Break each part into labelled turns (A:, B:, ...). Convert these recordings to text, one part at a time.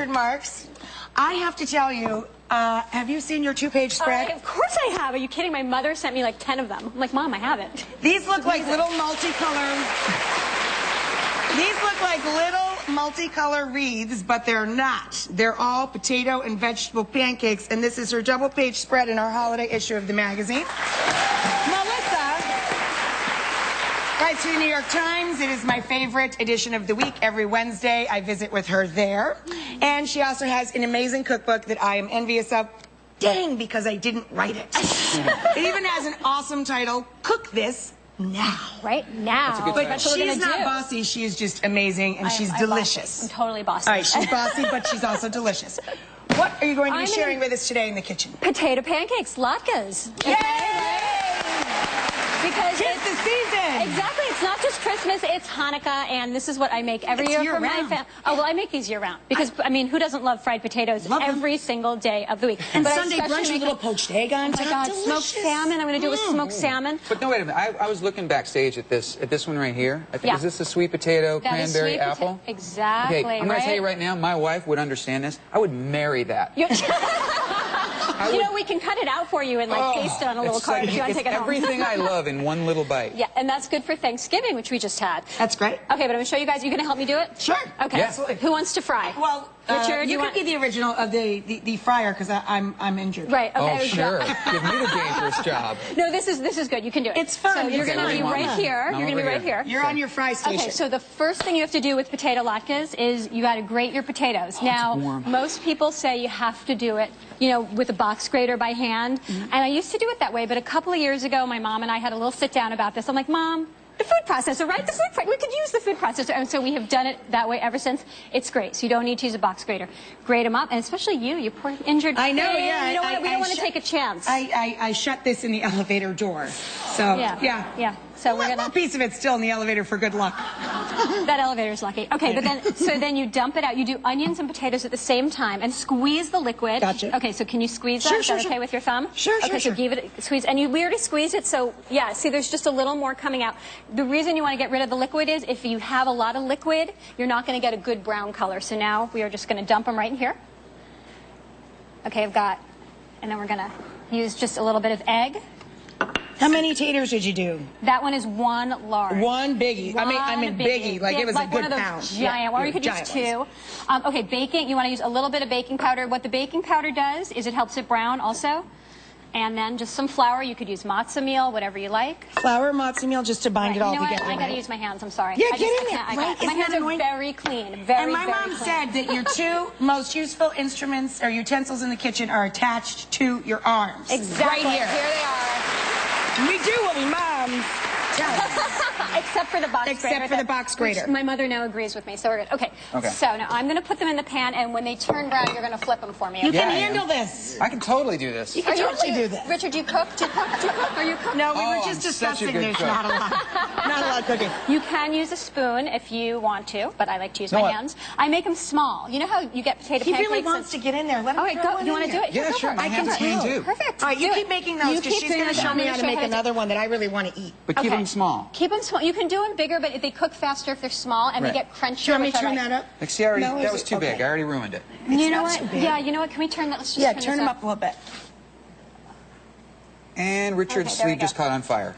A: Richard Marx. I have to tell you, have you seen your 2-page spread?
B: Of course I have. Are you kidding? My mother sent me like 10 of them. I'm like, Mom, I haven't.
A: These look like little multicolor. These look like little multicolor wreaths, but they're not. They're all potato and vegetable pancakes, and this is her double-page spread in our holiday issue of the magazine. Melissa writes for the New York Times. It is my favorite edition of the week. Every Wednesday, I visit with her there. And she also has an amazing cookbook that I am envious of. Dang, because I didn't write it. It even has an awesome title, Cook This Now.
B: Right now.
C: That's a good
A: But
C: title.
A: she's not bossy. She is just amazing, and she's delicious.
B: I'm totally bossy.
A: All right, she's bossy, but she's also delicious. What are you going to be sharing with us today in the kitchen?
B: Potato pancakes, latkes.
A: Yay!
B: Because
A: it's the season.
B: Exactly. It's not just Christmas, it's Hanukkah, and this is what I make every year for my family. Oh, well, I make these year-round. Because, I mean, who doesn't love fried potatoes every single day of the week?
A: And Sunday brunch with a little poached egg on top.
B: Oh, my God,
A: delicious.
B: smoked salmon. I'm going to do it with smoked salmon.
C: But no, wait a minute. I was looking backstage at this one right here. I think, is this the sweet potato, cranberry, apple?
B: Exactly,
C: Okay, I'm going to tell you right now, my wife would understand this. I would marry that.
B: You know, we can cut it out for you and like paste it on a little card if you want to take it home.
C: Everything I love in one little bite.
B: Yeah, and that's good for Thanksgiving, which we just had.
A: That's great.
B: Okay, but I'm going to show you guys. You going to help me do it?
A: Sure.
B: Okay.
A: Yeah. Absolutely.
B: Who wants to fry?
A: Well,
B: Richard,
A: you could be the original of the fryer because I'm injured.
B: Right. Okay.
C: Oh, sure. Give me the dangerous job.
B: No, this is good. You can do it.
A: It's fun.
B: So you're going to be right here. You're going to be right here.
A: You're on your fry station.
B: Okay, so the first thing you have to do with potato latkes is you got to grate your potatoes. Now, most people say you have to do it, you know, with a box grater by hand. And I used to do it that way, but a couple of years ago, my mom and I had a little sit down about this. I'm like, Mom, the food processor, right? We could use the food processor. And so we have done it that way ever since. It's great. So you don't need to use a box grater. Grate them up, and especially you poor injured
A: I know,
B: thing.
A: yeah.
B: We don't want to take a chance.
A: I shut this in the elevator door. So, yeah.
B: So we're
A: a piece of it's still in the elevator for good luck.
B: That elevator's lucky. Okay, but then, so then you dump it out. You do onions and potatoes at the same time and squeeze the liquid. Gotcha. Okay, so can you squeeze that?
A: Sure,
B: Is that okay with your thumb?
A: Sure,
B: okay, so give it a squeeze. And we already squeezed it, so yeah, see, there's just a little more coming out. The reason you want to get rid of the liquid is if you have a lot of liquid, you're not going to get a good brown color. So now we are just going to dump them right in here. Okay, and then we're going to use just a little bit of egg.
A: How many taters did you do?
B: That one is one large.
A: One biggie. I mean biggie. Like it was
B: like
A: a good
B: one of those
A: pound.
B: Giant. Or you could use two. Okay, baking. You want to use a little bit of baking powder. What the baking powder does is it helps it brown also. And then just some flour. You could use matzo meal, whatever you like.
A: Flour, matzo meal, just to bind it all together.
B: I got to use my hands. I'm sorry.
A: Yeah, get in there.
B: My hands are very clean. Very,
A: and my mom said that your two most useful instruments or utensils in the kitchen are attached to your arms.
B: Exactly.
A: Right here.
B: Here they are.
A: We do what we moms tell us.
B: Except for the box grater.
A: Except for the box grater.
B: My mother now agrees with me, so we're good. Okay. So now I'm going to put them in the pan, and when they turn brown, you're going to flip them for me. Okay?
A: You can handle this.
C: I can totally do this.
A: You can totally do this.
B: Richard, do you cook? Do you cook? Are you cooking?
A: No, we were just discussing there's not a lot of cooking.
B: You can use a spoon if you want to, but I like to use my hands. I make them small. You know how you get potato pancakes?
A: He really wants to get in there. Let him
B: go. You want to do it?
C: Yeah, sure.
B: I
C: can too.
B: Perfect.
A: All right, you keep making those because she's going to show me how to make another one that I really want to eat.
C: But keep them small.
B: Keep them small. You can do them bigger, but they cook faster if they're small, and they get crunchier.
A: Do you want me to turn that up?
C: Like, see, that was too big. I already ruined it.
B: You know what? Yeah, you know what? Can we turn that? Let's just
A: turn them up a little bit.
C: And Richard's sleeve just caught on fire.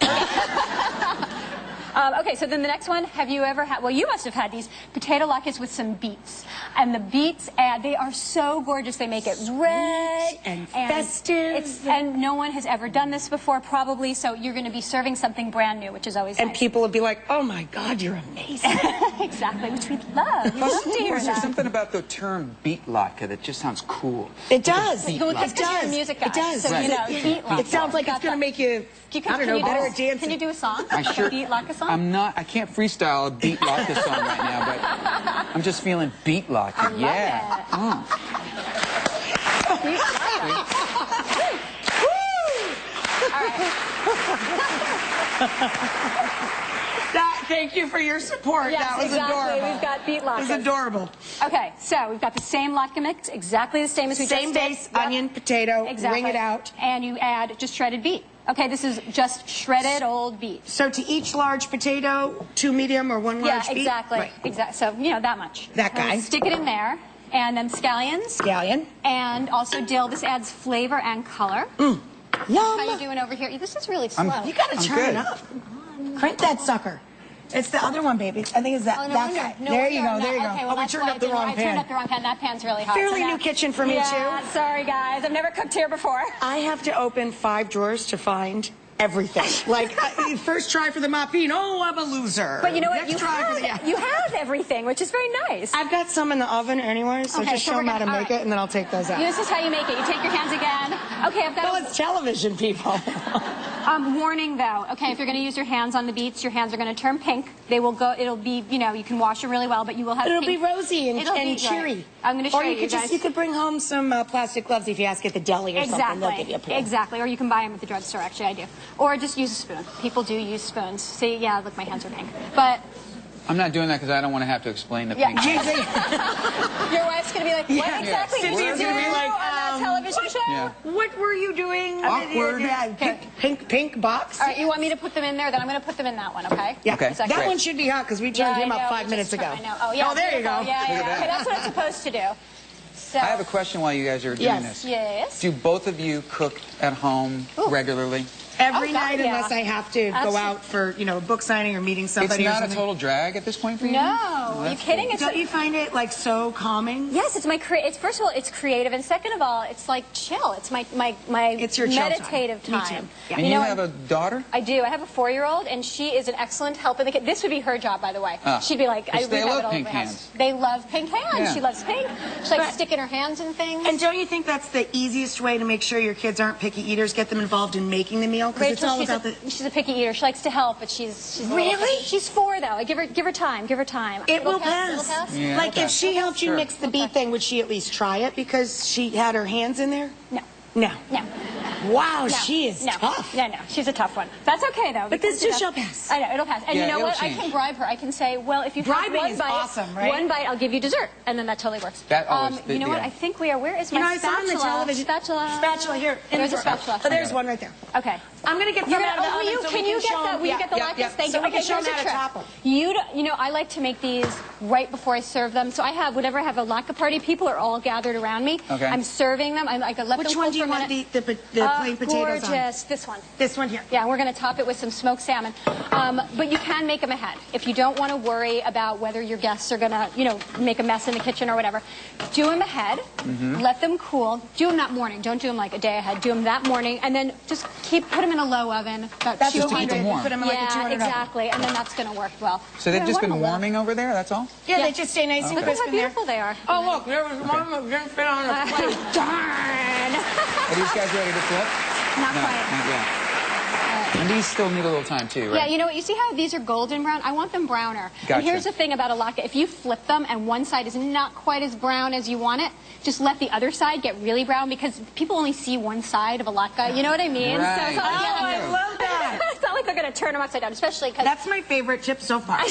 B: Okay, so then the next one, have you ever had, well, you must have had these potato latkes with some beets. And the beets, they are so gorgeous. They make it red
A: and festive.
B: And no one has ever done this before, probably, so you're going to be serving something brand new, which is always nice.
A: And people will be like, oh my God, you're amazing.
B: Exactly, which we love. We love to hear
C: There's something about the term beet latke that just sounds cool.
A: It does.
B: It does. Music guy.
A: It does.
B: So, you know, beet latke.
A: It sounds like it's going to make you, I don't know, better at dancing.
B: Can you do a song?
C: I sure.
B: Beet latke song?
C: I can't freestyle a beet latke song right now, but I'm just feeling beet latke.
B: I love it. Beet latke. All right.
A: Thank you for your support.
B: Yes,
A: that was
B: exactly.
A: adorable.
B: We've got beet latkes.
A: It was adorable.
B: Okay, so we've got the same latke mix, exactly the same as we just did.
A: Same base, onion, potato, wring it out.
B: And you add just shredded beet. Okay, this is just shredded old beet.
A: So to each large potato, 2 medium or 1 large beet?
B: Yeah, exactly. Right. So, you know, that much.
A: That guy.
B: Stick it in there. And then scallions.
A: Scallion.
B: And also dill. This adds flavor and color.
A: Yum.
B: How you doing over here? This is really slow.
A: You gotta turn it up. Crank that sucker. It's the other one, baby. I think it's that, that guy.
B: No,
A: there you go, there you go.
B: Okay, well,
A: oh, we turned up the wrong pan.
B: I turned up the wrong pan. That pan's really hot.
A: Fairly new kitchen for me,
B: yeah,
A: too.
B: Sorry, guys. I've never cooked here before.
A: I have to open 5 drawers to find everything. Like, first try for the muffin. Oh, I'm a loser.
B: But you know what?
A: Next
B: You have everything, which is very nice.
A: I've got some in the oven anyway, so just show them how to make it, and then I'll take those out.
B: This is how you make it. You take your hands again. Okay, I've got.
A: Well, it's television, people.
B: Warning though. Okay, if you're going to use your hands on the beets, your hands are going to turn pink. They will go. It'll be, you know, you can wash them really well, but you will have.
A: It'll
B: pink.
A: be rosy and
B: be
A: cheery.
B: I'm going to show you
A: could
B: guys.
A: You could bring home some plastic gloves if you ask at the deli or something. They'll give you a pair.
B: Exactly. Or you can buy them at the drugstore. Actually, I do. Or just use a spoon. People do use spoons. See, yeah, look, my hands are pink. But
C: I'm not doing that because I don't want to have to explain the pink.
B: Your wife's going to be like, what exactly did you do
A: be like,
B: on that television show?
C: Yeah.
A: What were you doing?
C: Awkward.
A: Pink box.
B: All right, you want me to put them in there? Then I'm going to put them in that one, okay?
A: Yeah.
C: Okay.
A: That
C: Great.
A: one should be hot because we turned him up 5 minutes ago.
B: I know. Oh, yeah.
A: Oh, there you go.
B: Yeah. Okay, that's what it's supposed to do. So,
C: I have a question while you guys are doing this.
B: Yes.
C: Do both of you cook at home regularly?
A: Every
B: Oh, God,
A: night,
B: yeah.
A: unless I have to go out for, you know, book signing or meeting somebody.
C: It's
A: or
C: not a
A: something.
C: total drag at this point for you?
B: No.
C: Oh,
B: Are you kidding? It's
A: Don't you find it like so calming?
B: Yes, it's my. It's first of all, it's creative, and second of all, it's like chill. It's my
A: It's your chill time.
B: meditative time.
A: Me too. Yeah.
C: And you have a daughter?
B: I do. I have a 4-year-old, and she is an excellent help in the kitchen. This would be her job, by the way. She'd be like,
C: they
B: would have
C: love
B: it all
C: pink
B: over my house.
C: hands.
B: They love pink hands.
C: Yeah.
B: She loves pink. She likes sticking her hands in things.
A: And don't you think that's the easiest way to make sure your kids aren't picky eaters? Get them involved in making the meal because it's all about the.
B: She's a picky eater. She likes to help, but she's
A: Really?
B: She's 4 though. Give her time. Give her time.
A: It will
B: It'll
A: pass.
C: Yeah,
A: Like
C: it'll
A: if she helped you
C: Sure.
A: mix the beet thing, would she at least try it because she had her hands in there?
B: No.
A: No.
B: No.
A: Wow,
B: No.
A: she is tough.
B: No, she's a tough one. That's okay though.
A: But this too shall pass.
B: I know it'll pass. And
C: Yeah,
B: you know
C: it'll
B: what?
C: change.
B: I can bribe her. I can say, well, if you
A: Bribing
B: have one
A: is
B: bite,
A: awesome, right?
B: one bite, I'll give you dessert, and then that totally works.
C: That always-
B: you know what?
C: yeah.
B: I think we are. Where is
A: You know,
B: my
A: I saw on
B: spatula?
A: the television. Spatula here.
B: There's a spatula.
A: Oh, there's one right there.
B: Okay.
A: I'm gonna get some out of the oven so we
B: can you get
A: show
B: that?
A: them.
B: Will you get the latkes? Thank
A: so
B: you.
A: we can
B: Okay,
A: show
B: here's
A: them
B: a
A: how to
B: trick.
A: top them.
B: You know, I like to make these right before I serve them. So I have, whenever I have a latke party, people are all gathered around me.
C: Okay.
B: I'm serving them. I let them
A: Which
B: cool
A: one do
B: for
A: you
B: a
A: want
B: minute.
A: the plain potatoes on?
B: Gorgeous. This one.
A: This one here.
B: Yeah, we're going to top it with some smoked salmon. But you can make them ahead. If you don't want to worry about whether your guests are going to, you know, make a mess in the kitchen or whatever, do them ahead. Let them cool. Do them that morning. Don't do them like a day ahead. Do them that morning, and then just put them in a low oven. About
A: That's
C: just to keep
B: 200.
C: them warm.
A: Put them in like a 200 oven.
B: exactly. And then that's going to work well.
C: So they've
B: Yeah,
C: just
B: what
C: been
B: a
C: warming over there, that's all?
A: Yeah, they just stay nice and
B: Look at
A: crisp
B: how
A: in there.
B: beautiful they are.
A: Oh, look, there was one that didn't fit on a plate.
B: Darn.
C: Are these guys ready to flip?
B: Not
C: No,
B: quite.
C: not yet. And these still need a little time too, right?
B: Yeah, you know what? You see how these are golden brown? I want them browner.
C: Gotcha.
B: And here's the thing about a latke. If you flip them and one side is not quite as brown as you want it, just let the other side get really brown because people only see one side of a latke. You know what I mean?
C: Right.
B: So it's not like
A: Oh, I love that.
B: it's not like they're going to turn them upside down, especially because...
A: That's my favorite tip so far.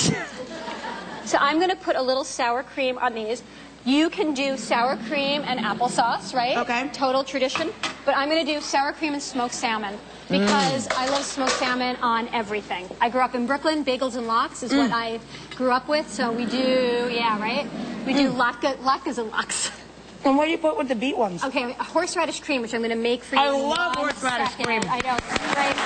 B: So I'm going to put a little sour cream on these. You can do sour cream and applesauce, right?
A: Okay.
B: Total tradition. But I'm going to do sour cream and smoked salmon because I love smoked salmon on everything. I grew up in Brooklyn. Bagels and lox is what I grew up with. So we do, yeah, right? We do latkes and lox.
A: And what do you put with the beet ones?
B: Okay, horseradish cream, which I'm going to make for you.
A: I
B: in
A: love
B: 1
A: horseradish
B: second.
A: cream.
B: I know, right?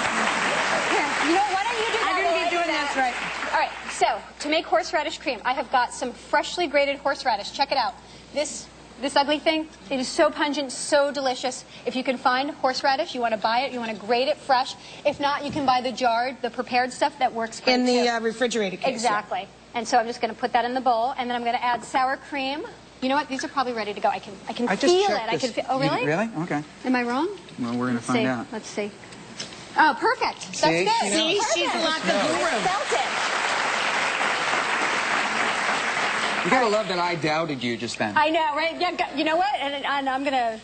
B: Here, you know, why don't you do that?
A: I'm going to be doing this right.
B: All right, so to make horseradish cream, I have got some freshly grated horseradish. Check it out. This ugly thing, it is so pungent, so delicious. If you can find horseradish, you want to buy it, you want to grate it fresh. If not, you can buy the jarred, the prepared stuff that works great
A: In the
B: too.
A: refrigerated case.
B: Exactly.
A: Yeah.
B: And so I'm just going to put that in the bowl, and then I'm going to add sour cream. You know what? These are probably ready to go. I can
C: I just
B: feel
C: checked
B: it. I
C: this.
B: can feel. Oh, really?
C: Really? Okay.
B: Am I wrong?
C: Well, we're going to
B: Let's
C: find
B: see.
C: out.
B: Let's see. Oh, perfect.
C: See?
B: That's good.
C: See?
B: Perfect.
A: She's a latke guru.
B: I felt it.
C: You gotta love that I doubted you just then.
B: I know, right? Yeah. You know what? And I'm gonna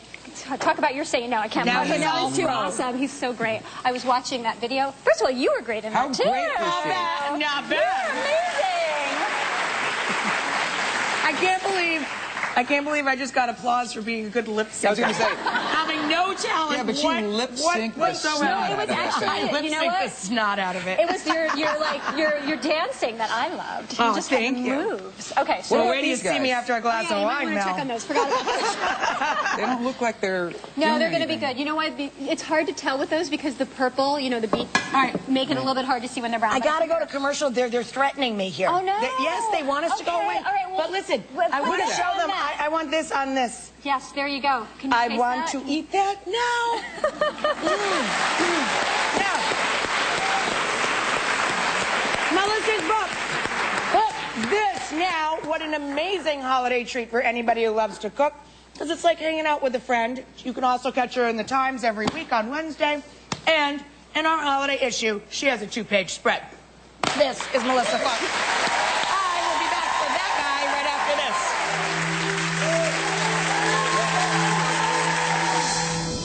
B: talk about your saying no. I can't.
A: Now
B: Okay,
A: he's
B: now
A: all
B: he's too
A: pro.
B: awesome. He's so great. I was watching that video. First of all, you were great in
C: How
B: that too.
C: great was she?
A: Not
B: You're
A: bad.
B: amazing.
A: I can't believe I can't believe I just got applause for being a good lip syncer.
C: I was going to say.
A: Having no talent.
C: Yeah, but you lip sync the snot
B: No, it was
C: out of that
B: actually,
C: thing.
A: Lip
B: you know
A: sync
B: what?
A: the snot out of it.
B: It was your dancing that I loved. You
A: Oh,
B: just had
A: thank you.
B: moves. Okay, so
A: Well,
C: What
A: wait till you
C: these
A: see me
C: guys?
A: after a glass
B: yeah,
A: of
B: you might
A: wine,
B: want to check on
A: Mel.
B: those. Forgot about those.
C: They don't look like they're
B: No,
C: doing
B: they're going to be
C: anything.
B: good. You know what? It's hard to tell with those because the purple, you know, the beat,
A: right.
B: make it a little bit hard to see when they're brown.
A: I gotta go to commercial. They're threatening me here.
B: Oh, no.
A: Yes, they want us to go
B: Okay,
A: away.
B: all right, well,
A: but listen,
B: let's
A: I
B: put
A: want to
B: it
A: show
B: on
A: them.
B: that.
A: I want this on this.
B: Yes, there you go. Can you
A: I
B: taste
A: want
B: that?
A: to eat that now. Now. Melissa's book. Book this now. What an amazing holiday treat for anybody who loves to cook. Because it's like hanging out with a friend. You can also catch her in the Times every week on Wednesday. And in our holiday issue, she has a 2-page spread. This is Melissa Funk.